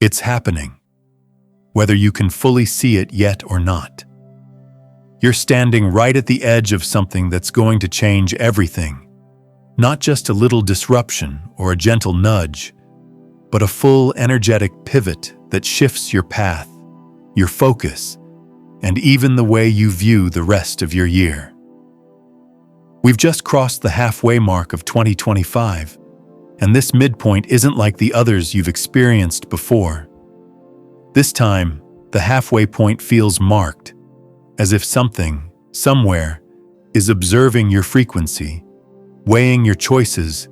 It's happening, whether you can fully see it yet or not. You're standing right at the edge of something that's going to change everything. Not just a little disruption or a gentle nudge, but a full energetic pivot that shifts your path, your focus, and even the way you view the rest of your year. We've just crossed the halfway mark of 2025, and this midpoint isn't like the others you've experienced before. This time, the halfway point feels marked, as if something, somewhere, is observing your frequency, weighing your choices,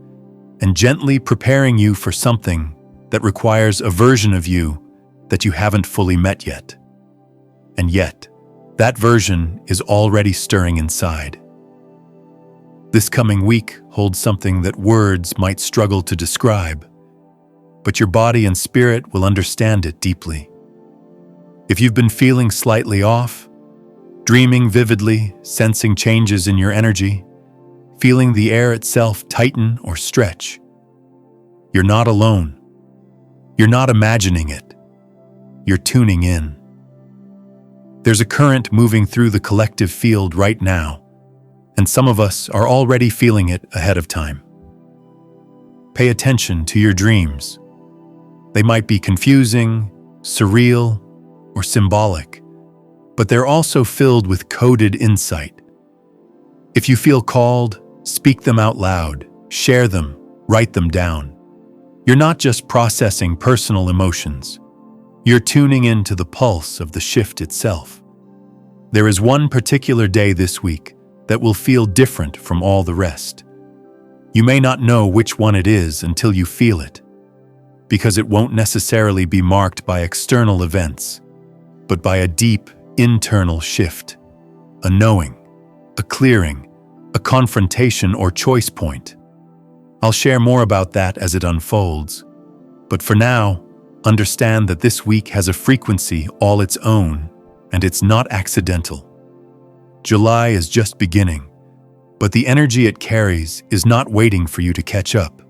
and gently preparing you for something that requires a version of you that you haven't fully met yet. And yet, that version is already stirring inside. This coming week holds something that words might struggle to describe, but your body and spirit will understand it deeply. If you've been feeling slightly off, dreaming vividly, sensing changes in your energy, feeling the air itself tighten or stretch, you're not alone. You're not imagining it. You're tuning in. There's a current moving through the collective field right now, and some of us are already feeling it ahead of time. Pay attention to your dreams. They might be confusing, surreal, or symbolic, but they're also filled with coded insight. If you feel called, speak them out loud, share them, write them down. You're not just processing personal emotions. You're tuning into the pulse of the shift itself. There is one particular day this week that will feel different from all the rest. You may not know which one it is until you feel it, because it won't necessarily be marked by external events, but by a deep internal shift, a knowing, a clearing, a confrontation or choice point. I'll share more about that as it unfolds, but for now, understand that this week has a frequency all its own, and it's not accidental. July is just beginning, but the energy it carries is not waiting for you to catch up.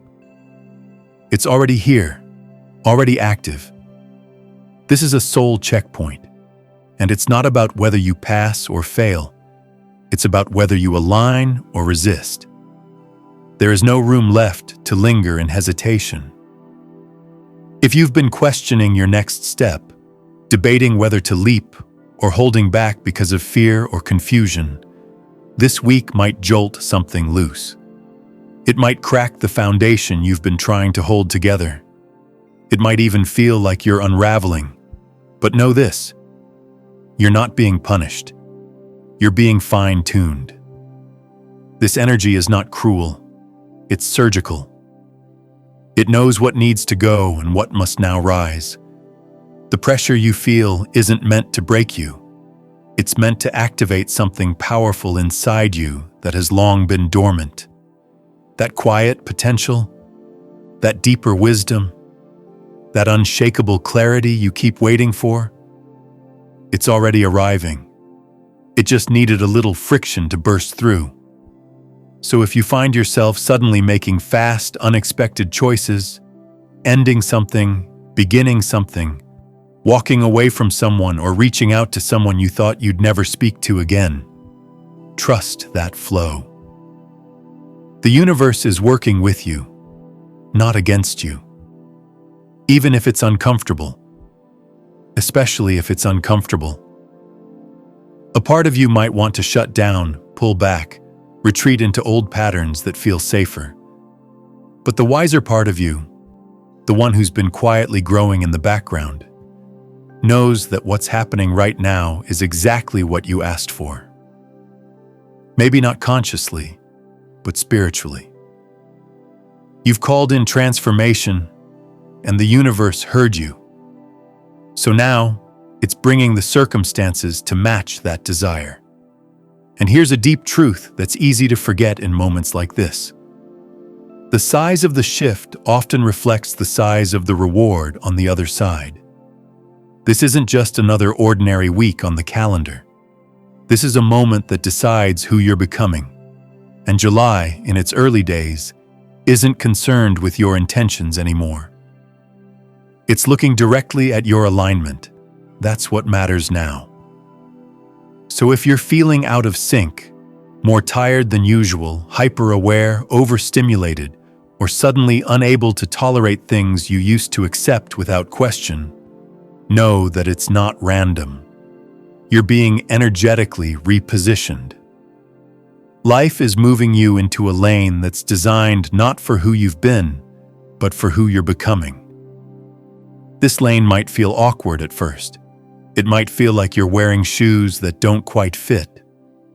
It's already here, already active. This is a soul checkpoint, and it's not about whether you pass or fail. It's about whether you align or resist. There is no room left to linger in hesitation. If you've been questioning your next step, debating whether to leap, or holding back because of fear or confusion, this week might jolt something loose. It might crack the foundation you've been trying to hold together. It might even feel like you're unraveling. But know this: you're not being punished. You're being fine-tuned. This energy is not cruel. It's surgical. It knows what needs to go and what must now rise. The pressure you feel isn't meant to break you. It's meant to activate something powerful inside you that has long been dormant. That quiet potential, that deeper wisdom, that unshakable clarity you keep waiting for, it's already arriving. It just needed a little friction to burst through. So if you find yourself suddenly making fast, unexpected choices, ending something, beginning something, walking away from someone or reaching out to someone you thought you'd never speak to again, trust that flow. The universe is working with you, not against you. Even if it's uncomfortable, especially if it's uncomfortable. A part of you might want to shut down, pull back, retreat into old patterns that feel safer. But the wiser part of you, the one who's been quietly growing in the background, knows that what's happening right now is exactly what you asked for. Maybe not consciously, but spiritually. You've called in transformation, and the universe heard you. So now, it's bringing the circumstances to match that desire. And here's a deep truth that's easy to forget in moments like this. The size of the shift often reflects the size of the reward on the other side. This isn't just another ordinary week on the calendar. This is a moment that decides who you're becoming. And July, in its early days, isn't concerned with your intentions anymore. It's looking directly at your alignment. That's what matters now. So if you're feeling out of sync, more tired than usual, hyper-aware, overstimulated, or suddenly unable to tolerate things you used to accept without question, know that it's not random. You're being energetically repositioned. Life is moving you into a lane that's designed not for who you've been, but for who you're becoming. This lane might feel awkward at first. It might feel like you're wearing shoes that don't quite fit,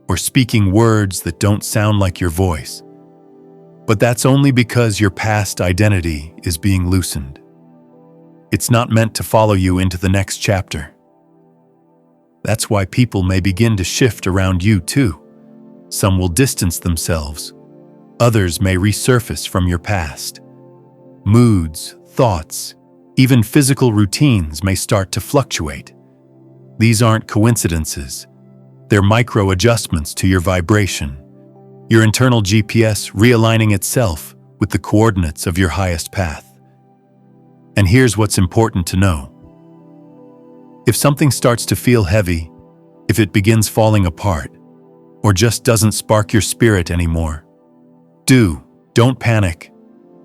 or speaking words that don't sound like your voice. But that's only because your past identity is being loosened. It's not meant to follow you into the next chapter. That's why people may begin to shift around you too. Some will distance themselves. Others may resurface from your past. Moods, thoughts, even physical routines may start to fluctuate. These aren't coincidences. They're micro-adjustments to your vibration, your internal GPS realigning itself with the coordinates of your highest path. And here's what's important to know. If something starts to feel heavy, if it begins falling apart, or just doesn't spark your spirit anymore, don't panic.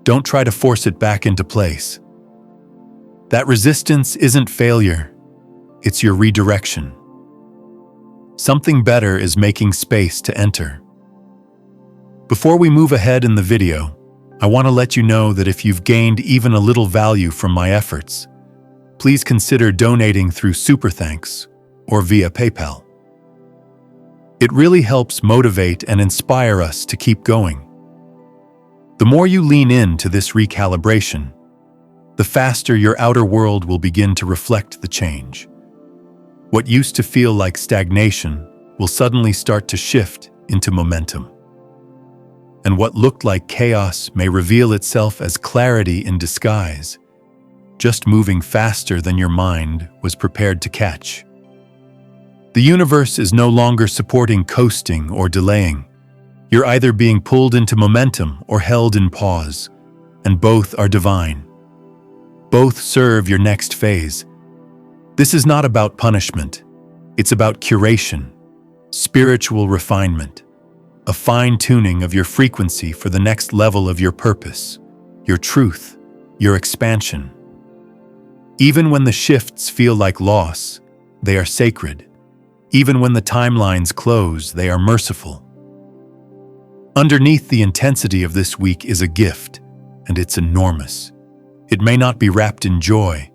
Don't try to force it back into place. That resistance isn't failure, it's your redirection. Something better is making space to enter. Before we move ahead in the video, I want to let you know that if you've gained even a little value from my efforts, please consider donating through Super Thanks or via PayPal. It really helps motivate and inspire us to keep going. The more you lean into this recalibration, the faster your outer world will begin to reflect the change. What used to feel like stagnation will suddenly start to shift into momentum. And what looked like chaos may reveal itself as clarity in disguise, just moving faster than your mind was prepared to catch. The universe is no longer supporting coasting or delaying. You're either being pulled into momentum or held in pause, and both are divine. Both serve your next phase. This is not about punishment. It's about curation, spiritual refinement, a fine-tuning of your frequency for the next level of your purpose, your truth, your expansion. Even when the shifts feel like loss, they are sacred. Even when the timelines close, they are merciful. Underneath the intensity of this week is a gift, and it's enormous. It may not be wrapped in joy,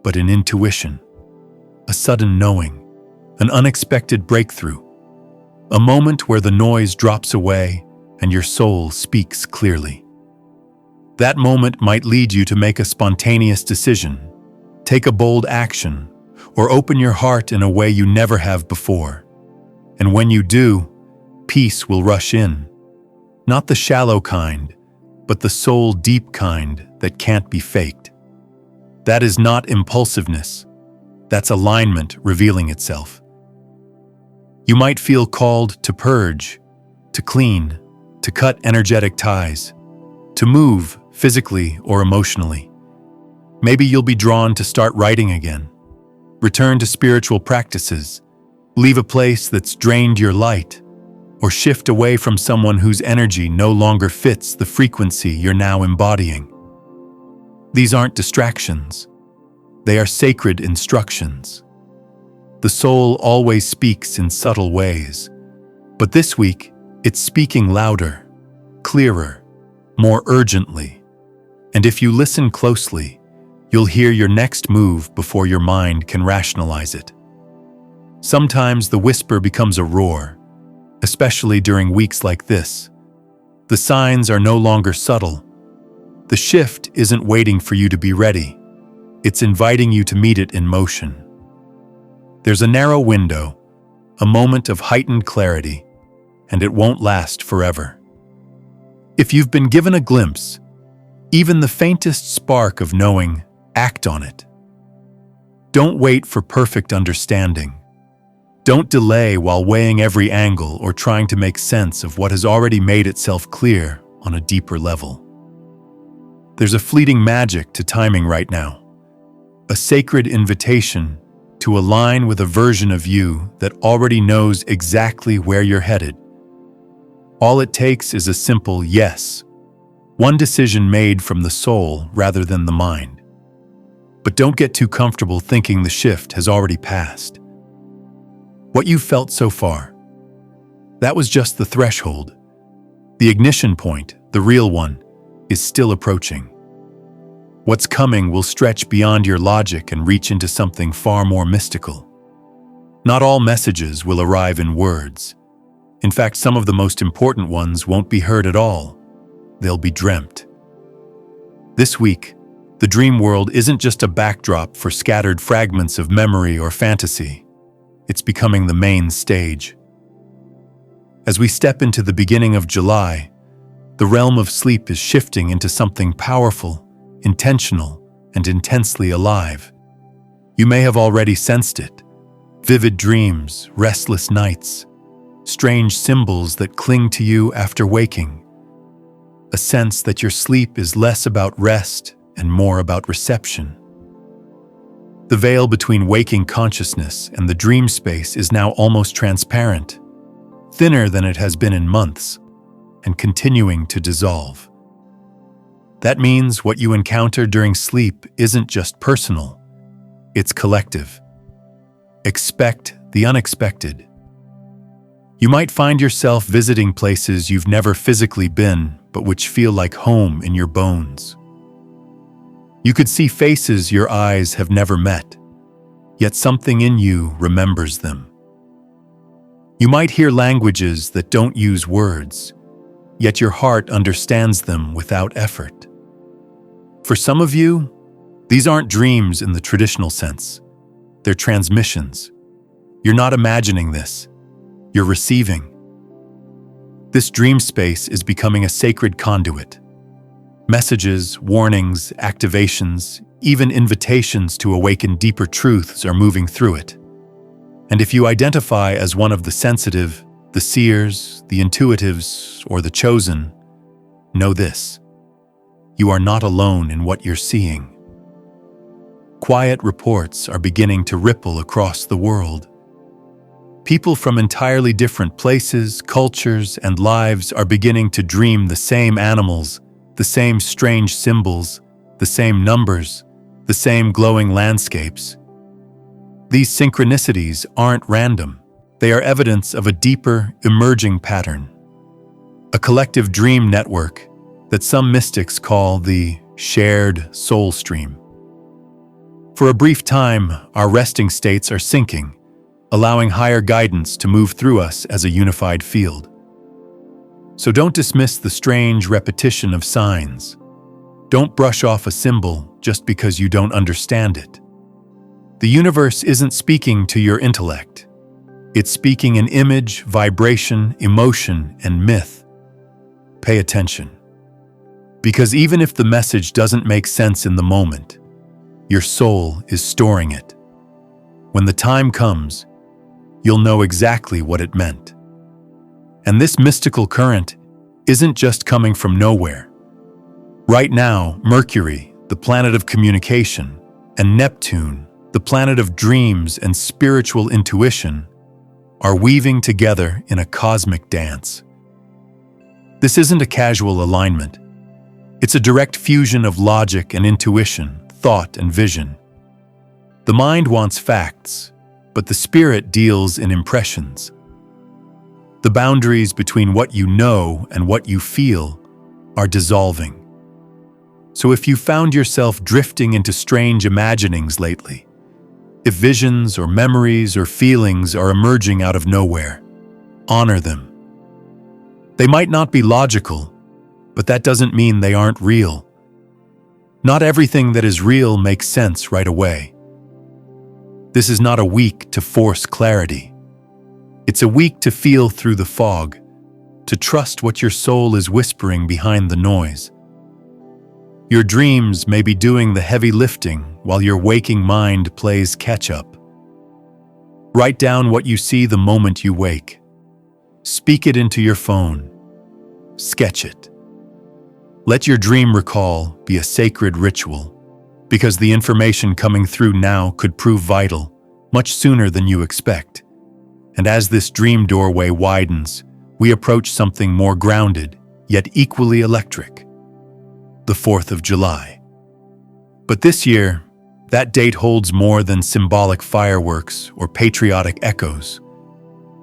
but in intuition, a sudden knowing, an unexpected breakthrough, a moment where the noise drops away and your soul speaks clearly. That moment might lead you to make a spontaneous decision, take a bold action, or open your heart in a way you never have before. And when you do, peace will rush in. Not the shallow kind, but the soul-deep kind that can't be faked. That is not impulsiveness. That's alignment revealing itself. You might feel called to purge, to clean, to cut energetic ties, to move physically or emotionally. Maybe you'll be drawn to start writing again, return to spiritual practices, leave a place that's drained your light, or shift away from someone whose energy no longer fits the frequency you're now embodying. These aren't distractions. They are sacred instructions. The soul always speaks in subtle ways, but this week, it's speaking louder, clearer, more urgently. And if you listen closely, you'll hear your next move before your mind can rationalize it. Sometimes the whisper becomes a roar, especially during weeks like this. The signs are no longer subtle. The shift isn't waiting for you to be ready. It's inviting you to meet it in motion. There's a narrow window, a moment of heightened clarity, and it won't last forever. If you've been given a glimpse, even the faintest spark of knowing, act on it. Don't wait for perfect understanding. Don't delay while weighing every angle or trying to make sense of what has already made itself clear on a deeper level. There's a fleeting magic to timing right now. a sacred invitation to align with a version of you that already knows exactly where you're headed. All it takes is a simple yes, one decision made from the soul rather than the mind. But don't get too comfortable thinking the shift has already passed. What you've felt so far, that was just the threshold. The ignition point, the real one, is still approaching. What's coming will stretch beyond your logic and reach into something far more mystical. Not all messages will arrive in words. In fact, some of the most important ones won't be heard at all. They'll be dreamt. This week, the dream world isn't just a backdrop for scattered fragments of memory or fantasy. It's becoming the main stage. As we step into the beginning of July, the realm of sleep is shifting into something powerful, intentional, and intensely alive. You may have already sensed it. Vivid dreams, restless nights, strange symbols that cling to you after waking. A sense that your sleep is less about rest and more about reception. The veil between waking consciousness and the dream space is now almost transparent, thinner than it has been in months, and continuing to dissolve. That means what you encounter during sleep isn't just personal, it's collective. Expect the unexpected. You might find yourself visiting places you've never physically been, but which feel like home in your bones. You could see faces your eyes have never met, yet something in you remembers them. You might hear languages that don't use words, yet your heart understands them without effort. For some of you, these aren't dreams in the traditional sense. They're transmissions. You're not imagining this. You're receiving. This dream space is becoming a sacred conduit. Messages, warnings, activations, even invitations to awaken deeper truths are moving through it. And if you identify as one of the sensitive, the seers, the intuitives, or the chosen, know this: you are not alone in what you're seeing. Quiet reports are beginning to ripple across the world. People from entirely different places, cultures, and lives are beginning to dream the same animals, the same strange symbols, the same numbers, the same glowing landscapes. These synchronicities aren't random. They are evidence of a deeper, emerging pattern. A collective dream network that some mystics call the shared soul stream. For a brief time, our resting states are syncing, allowing higher guidance to move through us as a unified field. So don't dismiss the strange repetition of signs. Don't brush off a symbol just because you don't understand it. The universe isn't speaking to your intellect. It's speaking in image, vibration, emotion, and myth. Pay attention. Because even if the message doesn't make sense in the moment, your soul is storing it. When the time comes, you'll know exactly what it meant. And this mystical current isn't just coming from nowhere. Right now, Mercury, the planet of communication, and Neptune, the planet of dreams and spiritual intuition, are weaving together in a cosmic dance. This isn't a casual alignment. It's a direct fusion of logic and intuition, thought and vision. The mind wants facts, but the spirit deals in impressions. The boundaries between what you know and what you feel are dissolving. So if you found yourself drifting into strange imaginings lately, if visions or memories or feelings are emerging out of nowhere, honor them. They might not be logical, but that doesn't mean they aren't real. Not everything that is real makes sense right away. This is not a week to force clarity. It's a week to feel through the fog, to trust what your soul is whispering behind the noise. Your dreams may be doing the heavy lifting while your waking mind plays catch-up. Write down what you see the moment you wake. Speak it into your phone. Sketch it. Let your dream recall be a sacred ritual, because the information coming through now could prove vital much sooner than you expect. And as this dream doorway widens, we approach something more grounded, yet equally electric. The 4th of July. But this year, that date holds more than symbolic fireworks or patriotic echoes.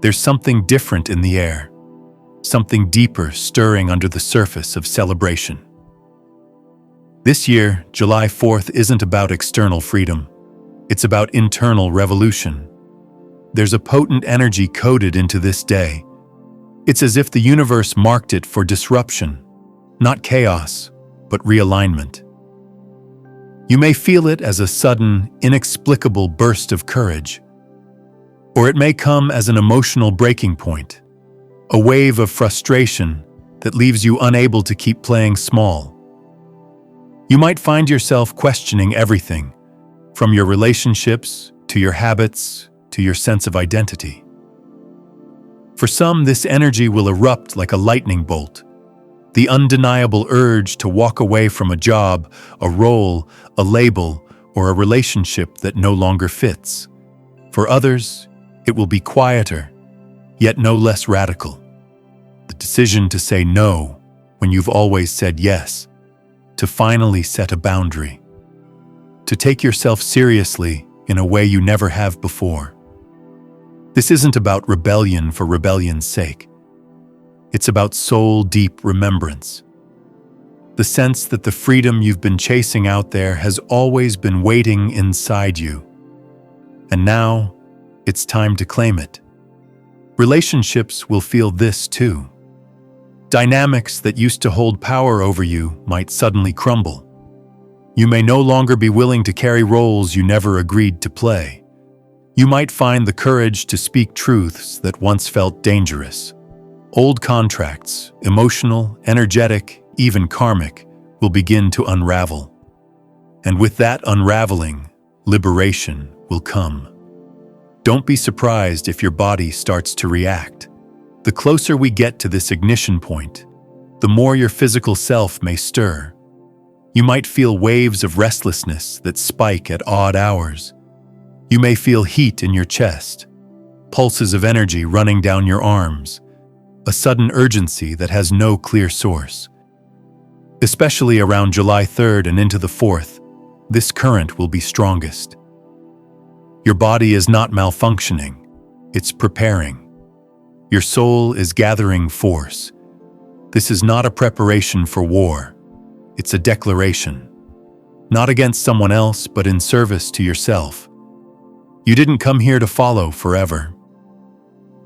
There's something different in the air, something deeper stirring under the surface of celebration. This year, July 4th isn't about external freedom. It's about internal revolution. There's a potent energy coded into this day. It's as if the universe marked it for disruption, not chaos, but realignment. You may feel it as a sudden, inexplicable burst of courage, or it may come as an emotional breaking point, a wave of frustration that leaves you unable to keep playing small. You might find yourself questioning everything, from your relationships to your habits to your sense of identity. For some, this energy will erupt like a lightning bolt, the undeniable urge to walk away from a job, a role, a label, or a relationship that no longer fits. For others, it will be quieter, yet no less radical. The decision to say no when you've always said yes, to finally set a boundary, to take yourself seriously in a way you never have before. This isn't about rebellion for rebellion's sake. It's about soul-deep remembrance. The sense that the freedom you've been chasing out there has always been waiting inside you. And now, it's time to claim it. Relationships will feel this too. Dynamics that used to hold power over you might suddenly crumble. You may no longer be willing to carry roles you never agreed to play. You might find the courage to speak truths that once felt dangerous. Old contracts, emotional, energetic, even karmic, will begin to unravel. And with that unraveling, liberation will come. Don't be surprised if your body starts to react. The closer we get to this ignition point, the more your physical self may stir. You might feel waves of restlessness that spike at odd hours. You may feel heat in your chest, pulses of energy running down your arms, a sudden urgency that has no clear source. Especially around July 3rd and into the 4th, this current will be strongest. Your body is not malfunctioning, it's preparing. Your soul is gathering force. This is not a preparation for war. It's a declaration. Not against someone else, but in service to yourself. You didn't come here to follow forever.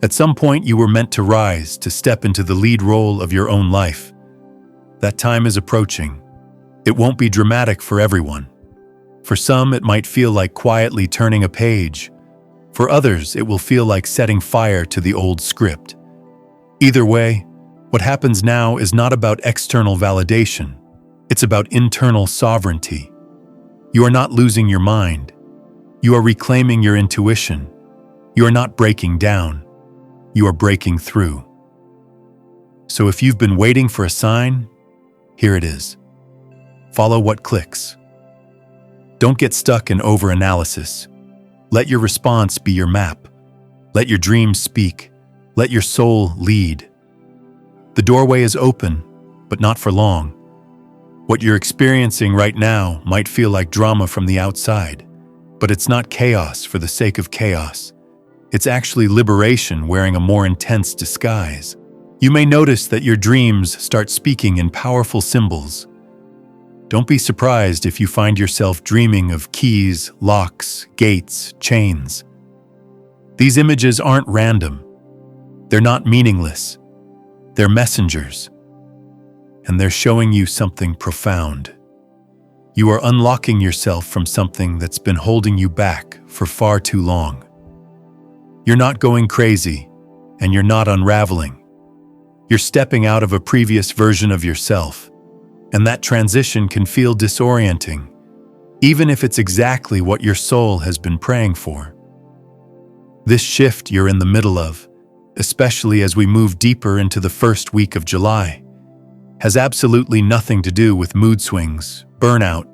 At some point, you were meant to rise, to step into the lead role of your own life. That time is approaching. It won't be dramatic for everyone. For some, it might feel like quietly turning a page. For others, it will feel like setting fire to the old script. Either way, what happens now is not about external validation. It's about internal sovereignty. You are not losing your mind. You are reclaiming your intuition. You are not breaking down. You are breaking through. So if you've been waiting for a sign, here it is. Follow what clicks. Don't get stuck in overanalysis. Let your response be your map. Let your dreams speak. Let your soul lead. The doorway is open, but not for long. What you're experiencing right now might feel like drama from the outside, but it's not chaos for the sake of chaos. It's actually liberation wearing a more intense disguise. You may notice that your dreams start speaking in powerful symbols. Don't be surprised if you find yourself dreaming of keys, locks, gates, chains. These images aren't random. They're not meaningless. They're messengers. And they're showing you something profound. You are unlocking yourself from something that's been holding you back for far too long. You're not going crazy, and you're not unraveling. You're stepping out of a previous version of yourself. And that transition can feel disorienting, even if it's exactly what your soul has been praying for. This shift you're in the middle of, especially as we move deeper into the first week of July, has absolutely nothing to do with mood swings, burnout,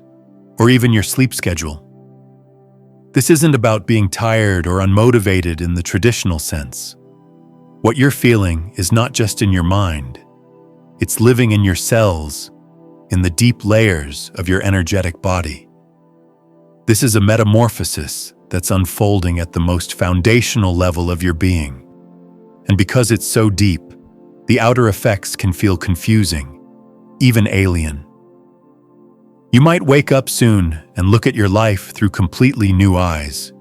or even your sleep schedule. This isn't about being tired or unmotivated in the traditional sense. What you're feeling is not just in your mind. It's living in your cells, in the deep layers of your energetic body. This is a metamorphosis that's unfolding at the most foundational level of your being. And because it's so deep, the outer effects can feel confusing, even alien. You might wake up soon and look at your life through completely new eyes,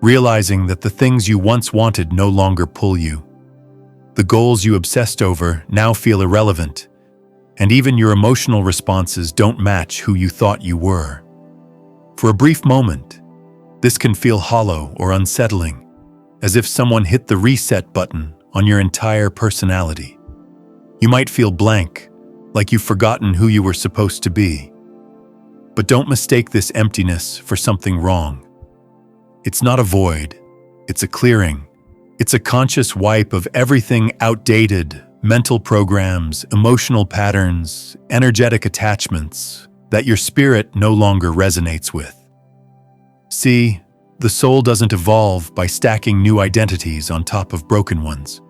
realizing that the things you once wanted no longer pull you. The goals you obsessed over now feel irrelevant, and even your emotional responses don't match who you thought you were. For a brief moment, this can feel hollow or unsettling, as if someone hit the reset button on your entire personality. You might feel blank, like you've forgotten who you were supposed to be. But don't mistake this emptiness for something wrong. It's not a void, it's a clearing. It's a conscious wipe of everything outdated, mental programs, emotional patterns, energetic attachments that your spirit no longer resonates with. See, the soul doesn't evolve by stacking new identities on top of broken ones.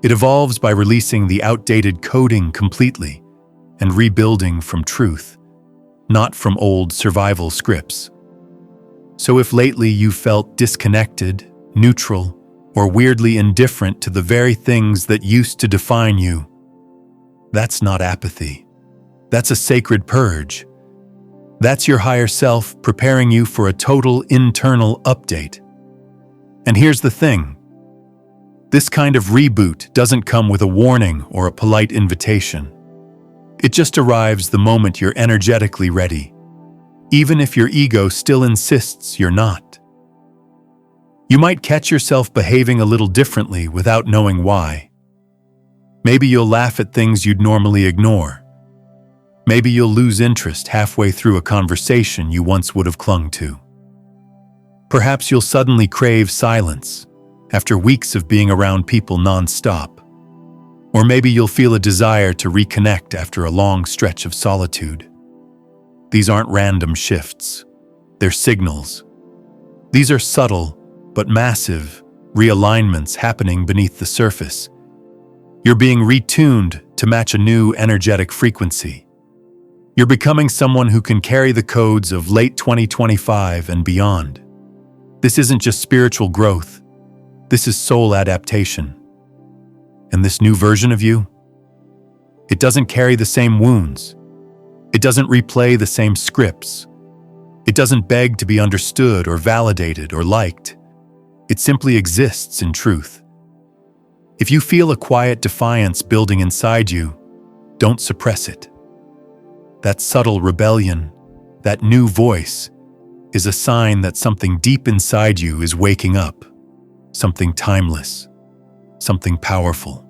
It evolves by releasing the outdated coding completely and rebuilding from truth, not from old survival scripts. So if lately you felt disconnected, neutral, or weirdly indifferent to the very things that used to define you, that's not apathy. That's a sacred purge. That's your higher self preparing you for a total internal update. And here's the thing. This kind of reboot doesn't come with a warning or a polite invitation. It just arrives the moment you're energetically ready, even if your ego still insists you're not. You might catch yourself behaving a little differently without knowing why. Maybe you'll laugh at things you'd normally ignore. Maybe you'll lose interest halfway through a conversation you once would have clung to. Perhaps you'll suddenly crave silence after weeks of being around people non-stop. Or maybe you'll feel a desire to reconnect after a long stretch of solitude. These aren't random shifts. They're signals. These are subtle but massive realignments happening beneath the surface. You're being retuned to match a new energetic frequency. You're becoming someone who can carry the codes of late 2025 and beyond. This isn't just spiritual growth. This is soul adaptation. And this new version of you, it doesn't carry the same wounds. It doesn't replay the same scripts. It doesn't beg to be understood or validated or liked. It simply exists in truth. If you feel a quiet defiance building inside you, don't suppress it. That subtle rebellion, that new voice, is a sign that something deep inside you is waking up, something timeless, something powerful.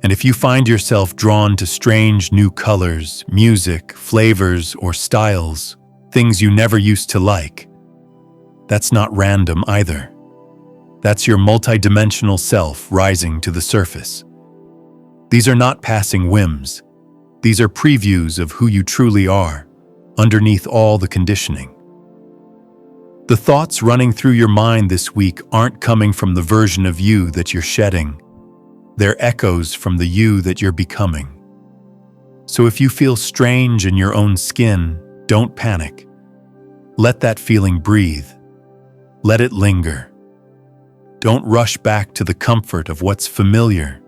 And if you find yourself drawn to strange new colors, music, flavors, or styles, things you never used to like, that's not random either. That's your multidimensional self rising to the surface. These are not passing whims. These are previews of who you truly are, underneath all the conditioning. The thoughts running through your mind this week aren't coming from the version of you that you're shedding. They're echoes from the you that you're becoming. So if you feel strange in your own skin, don't panic. Let that feeling breathe. Let it linger. Don't rush back to the comfort of what's familiar,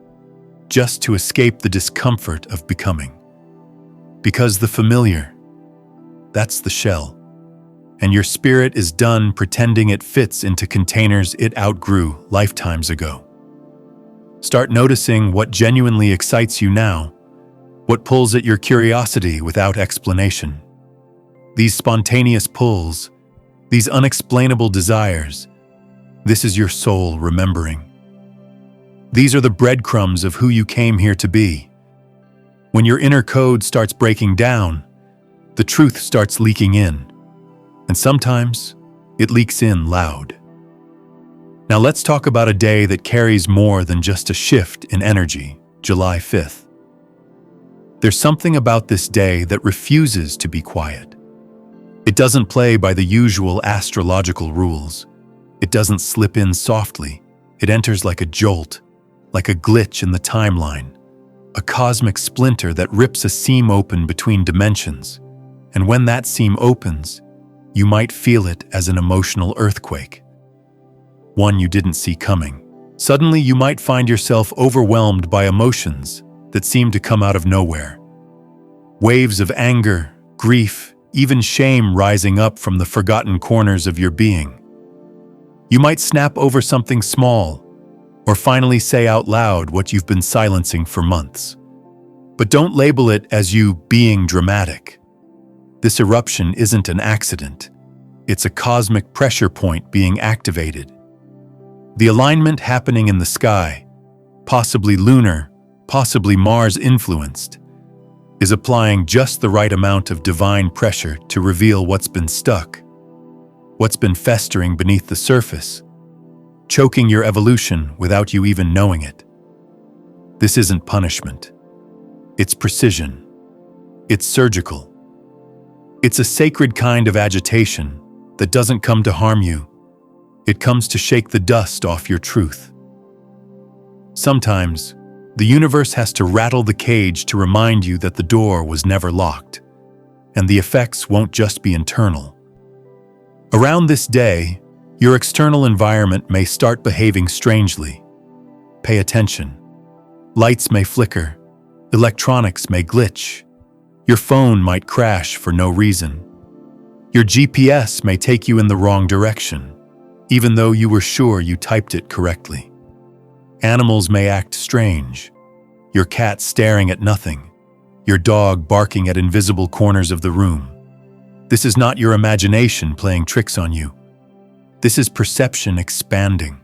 just to escape the discomfort of becoming. Because the familiar, that's the shell, and your spirit is done pretending it fits into containers it outgrew lifetimes ago. Start noticing what genuinely excites you now, what pulls at your curiosity without explanation. These spontaneous pulls, these unexplainable desires, this is your soul remembering. These are the breadcrumbs of who you came here to be. When your inner code starts breaking down, the truth starts leaking in. And sometimes, it leaks in loud. Now let's talk about a day that carries more than just a shift in energy, July 5th. There's something about this day that refuses to be quiet. It doesn't play by the usual astrological rules. It doesn't slip in softly. It enters like a jolt, like a glitch in the timeline, a cosmic splinter that rips a seam open between dimensions. And when that seam opens, you might feel it as an emotional earthquake, one you didn't see coming. Suddenly, you might find yourself overwhelmed by emotions that seem to come out of nowhere. Waves of anger, grief, even shame rising up from the forgotten corners of your being. You might snap over something small, or finally say out loud what you've been silencing for months. But don't label it as you being dramatic. This eruption isn't an accident. It's a cosmic pressure point being activated. The alignment happening in the sky, possibly lunar, possibly Mars-influenced, is applying just the right amount of divine pressure to reveal what's been stuck, what's been festering beneath the surface, choking your evolution without you even knowing it. This isn't punishment. It's precision. It's surgical. It's a sacred kind of agitation that doesn't come to harm you. It comes to shake the dust off your truth. Sometimes, the universe has to rattle the cage to remind you that the door was never locked, and the effects won't just be internal. Around this day, your external environment may start behaving strangely. Pay attention. Lights may flicker, electronics may glitch, your phone might crash for no reason. Your GPS may take you in the wrong direction, even though you were sure you typed it correctly. Animals may act strange, your cat staring at nothing, your dog barking at invisible corners of the room. This is not your imagination playing tricks on you. This is perception expanding.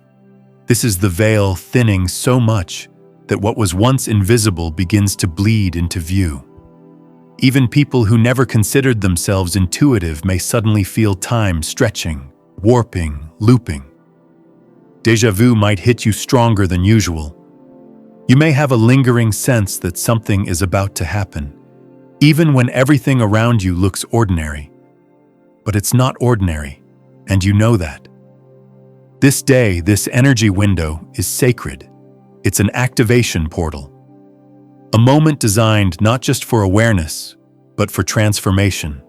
This is the veil thinning so much that what was once invisible begins to bleed into view. Even people who never considered themselves intuitive may suddenly feel time stretching, warping, looping. Déjà vu might hit you stronger than usual. You may have a lingering sense that something is about to happen, even when everything around you looks ordinary. But it's not ordinary, and you know that. This day, this energy window is sacred. It's an activation portal. A moment designed not just for awareness, but for transformation.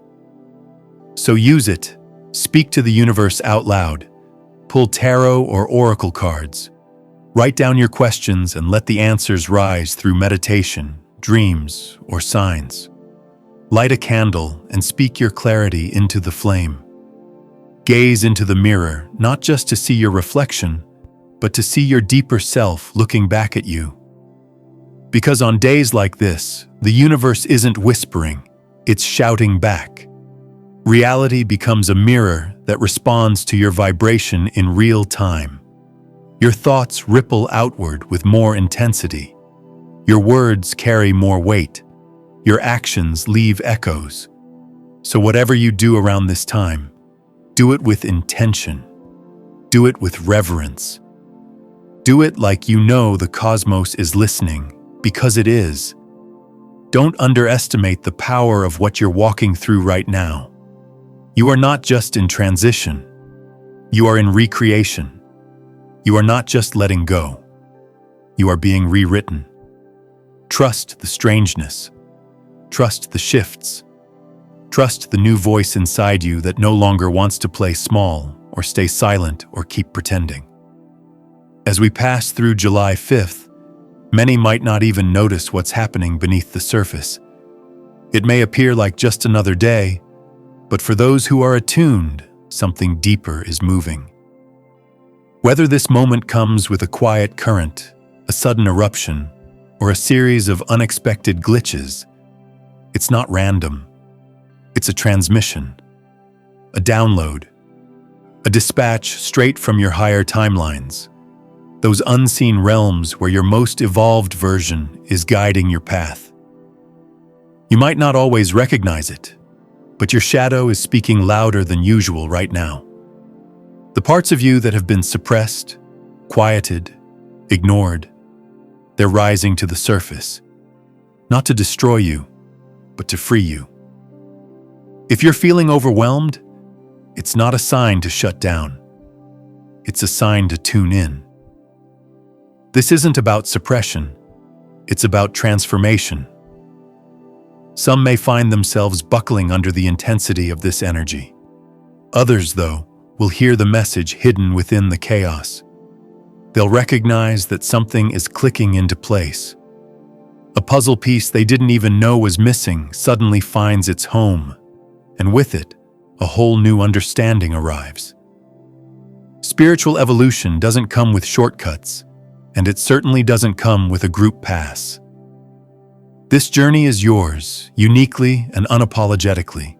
So use it. Speak to the universe out loud. Pull tarot or oracle cards. Write down your questions and let the answers rise through meditation, dreams, or signs. Light a candle and speak your clarity into the flame. Gaze into the mirror, not just to see your reflection, but to see your deeper self looking back at you. Because on days like this, the universe isn't whispering, it's shouting back. Reality becomes a mirror that responds to your vibration in real time. Your thoughts ripple outward with more intensity. Your words carry more weight. Your actions leave echoes. So whatever you do around this time, do it with intention. Do it with reverence. Do it like you know the cosmos is listening, because it is. Don't underestimate the power of what you're walking through right now. You are not just in transition. You are in recreation. You are not just letting go. You are being rewritten. Trust the strangeness. Trust the shifts. Trust the new voice inside you that no longer wants to play small or stay silent or keep pretending. As we pass through July 5th, many might not even notice what's happening beneath the surface. It may appear like just another day, but for those who are attuned, something deeper is moving. Whether this moment comes with a quiet current, a sudden eruption, or a series of unexpected glitches, it's not random. It's a transmission, a download, a dispatch straight from your higher timelines, those unseen realms where your most evolved version is guiding your path. You might not always recognize it, but your shadow is speaking louder than usual right now. The parts of you that have been suppressed, quieted, ignored, they're rising to the surface, not to destroy you, but to free you. If you're feeling overwhelmed, it's not a sign to shut down. It's a sign to tune in. This isn't about suppression. It's about transformation. Some may find themselves buckling under the intensity of this energy. Others, though, will hear the message hidden within the chaos. They'll recognize that something is clicking into place. A puzzle piece they didn't even know was missing suddenly finds its home, and with it, a whole new understanding arrives. Spiritual evolution doesn't come with shortcuts, and it certainly doesn't come with a group pass. This journey is yours, uniquely and unapologetically.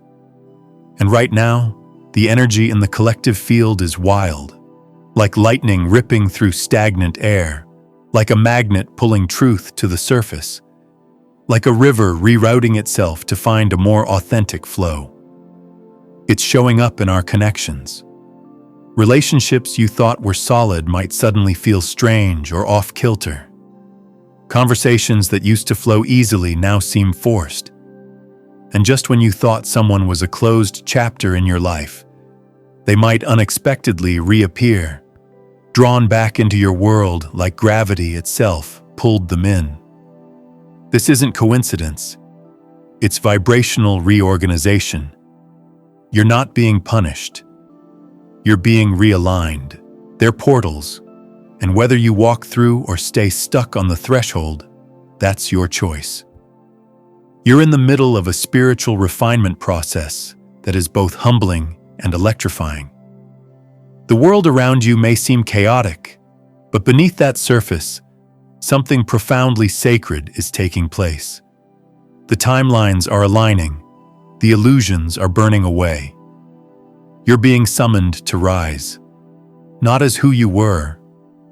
And right now, the energy in the collective field is wild, like lightning ripping through stagnant air, like a magnet pulling truth to the surface, like a river rerouting itself to find a more authentic flow. It's showing up in our connections. Relationships you thought were solid might suddenly feel strange or off-kilter. Conversations that used to flow easily now seem forced. And just when you thought someone was a closed chapter in your life, they might unexpectedly reappear, drawn back into your world like gravity itself pulled them in. This isn't coincidence. It's vibrational reorganization. You're not being punished. You're being realigned. They're portals, and whether you walk through or stay stuck on the threshold, that's your choice. You're in the middle of a spiritual refinement process that is both humbling and electrifying. The world around you may seem chaotic, but beneath that surface, something profoundly sacred is taking place. The timelines are aligning, the illusions are burning away. You're being summoned to rise, not as who you were,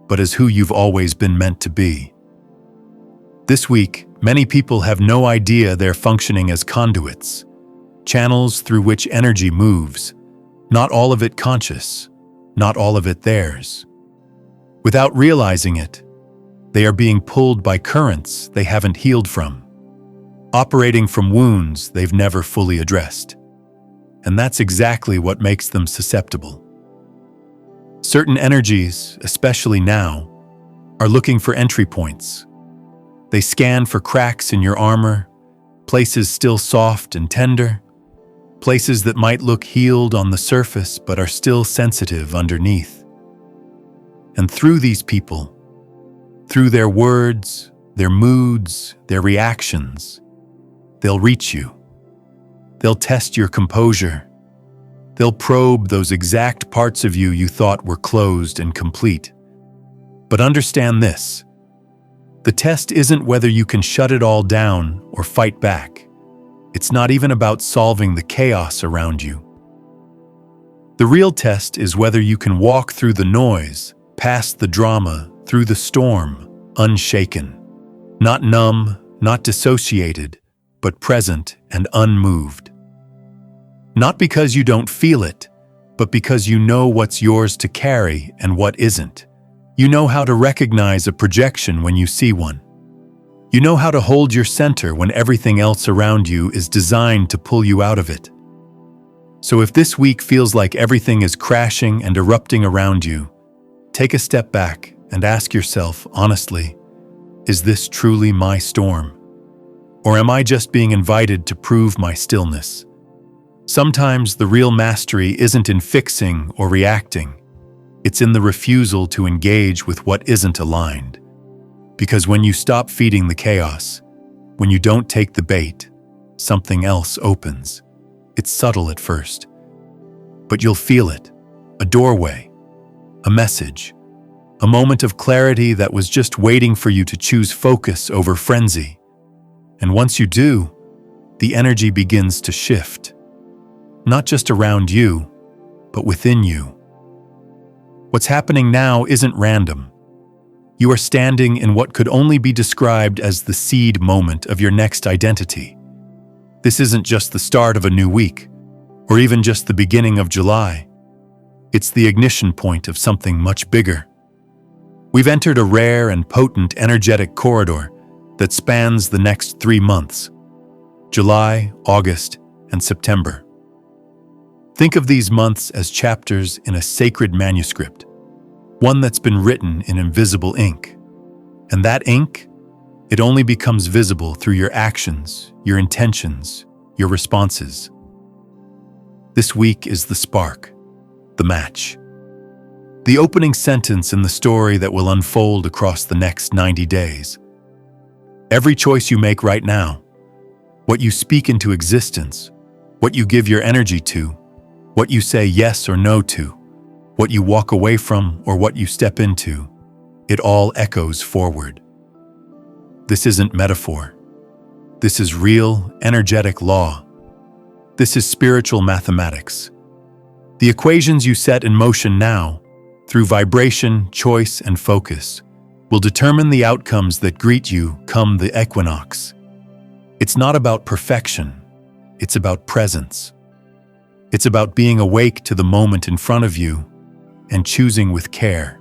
but as who you've always been meant to be. This week, many people have no idea they're functioning as conduits, channels through which energy moves, not all of it conscious, not all of it theirs. Without realizing it, they are being pulled by currents they haven't healed from, operating from wounds they've never fully addressed. And that's exactly what makes them susceptible. Certain energies, especially now, are looking for entry points. They scan for cracks in your armor, places still soft and tender, places that might look healed on the surface but are still sensitive underneath. And through these people, through their words, their moods, their reactions, they'll reach you. They'll test your composure. They'll probe those exact parts of you thought were closed and complete. But understand this: the test isn't whether you can shut it all down or fight back. It's not even about solving the chaos around you. The real test is whether you can walk through the noise, past the drama, through the storm, unshaken. Not numb, not dissociated, but present and unmoved. Not because you don't feel it, but because you know what's yours to carry and what isn't. You know how to recognize a projection when you see one. You know how to hold your center when everything else around you is designed to pull you out of it. So if this week feels like everything is crashing and erupting around you, take a step back and ask yourself honestly, is this truly my storm? Or am I just being invited to prove my stillness? Sometimes the real mastery isn't in fixing or reacting. It's in the refusal to engage with what isn't aligned. Because when you stop feeding the chaos, when you don't take the bait, something else opens. It's subtle at first, but you'll feel it. A doorway, a message, a moment of clarity that was just waiting for you to choose focus over frenzy. And once you do, the energy begins to shift. Not just around you, but within you. What's happening now isn't random. You are standing in what could only be described as the seed moment of your next identity. This isn't just the start of a new week, or even just the beginning of July. It's the ignition point of something much bigger. We've entered a rare and potent energetic corridor that spans the next 3 months: July, August, and September. Think of these months as chapters in a sacred manuscript, one that's been written in invisible ink. And that ink, it only becomes visible through your actions, your intentions, your responses. This week is the spark, the match. The opening sentence in the story that will unfold across the next 90 days. Every choice you make right now, what you speak into existence, what you give your energy to, what you say yes or no to, what you walk away from or what you step into, it all echoes forward. This isn't metaphor. This is real, energetic law. This is spiritual mathematics. The equations you set in motion now, through vibration, choice, and focus, will determine the outcomes that greet you come the equinox. It's not about perfection. It's about presence. It's about being awake to the moment in front of you and choosing with care.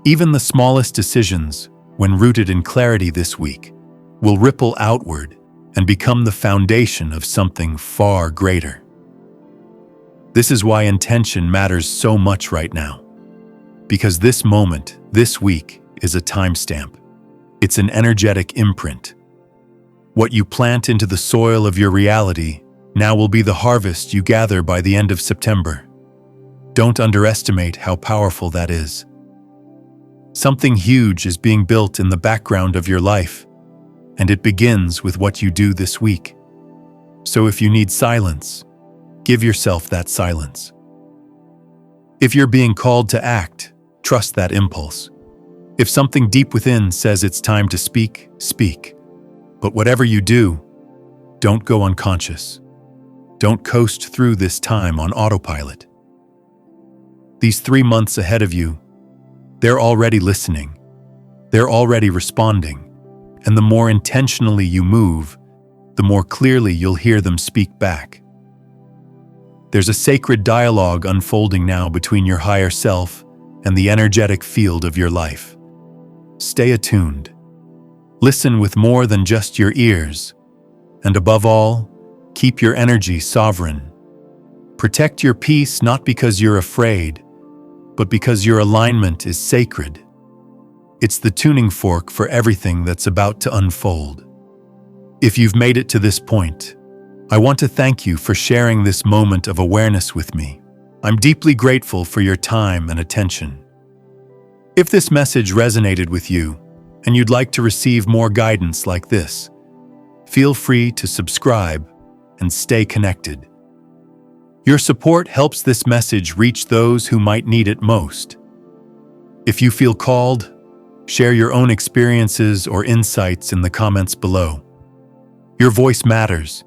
Even the smallest decisions, when rooted in clarity this week, will ripple outward and become the foundation of something far greater. This is why intention matters so much right now. Because this moment, this week, is a timestamp. It's an energetic imprint. What you plant into the soil of your reality now will be the harvest you gather by the end of September. Don't underestimate how powerful that is. Something huge is being built in the background of your life, and it begins with what you do this week. So if you need silence, give yourself that silence. If you're being called to act, trust that impulse. If something deep within says it's time to speak, speak. But whatever you do, don't go unconscious. Don't coast through this time on autopilot. These 3 months ahead of you, they're already listening. They're already responding. And the more intentionally you move, the more clearly you'll hear them speak back. There's a sacred dialogue unfolding now between your higher self and the energetic field of your life. Stay attuned. Listen with more than just your ears. And above all, keep your energy sovereign. Protect your peace not because you're afraid, but because your alignment is sacred. It's the tuning fork for everything that's about to unfold. If you've made it to this point, I want to thank you for sharing this moment of awareness with me. I'm deeply grateful for your time and attention. If this message resonated with you, and you'd like to receive more guidance like this, feel free to subscribe and stay connected. Your support helps this message reach those who might need it most. If you feel called, share your own experiences or insights in the comments below. Your voice matters,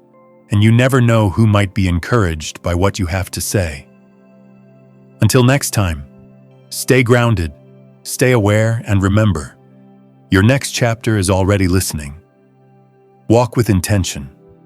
and you never know who might be encouraged by what you have to say. Until next time, stay grounded, stay aware, and remember, your next chapter is already listening. Walk with intention.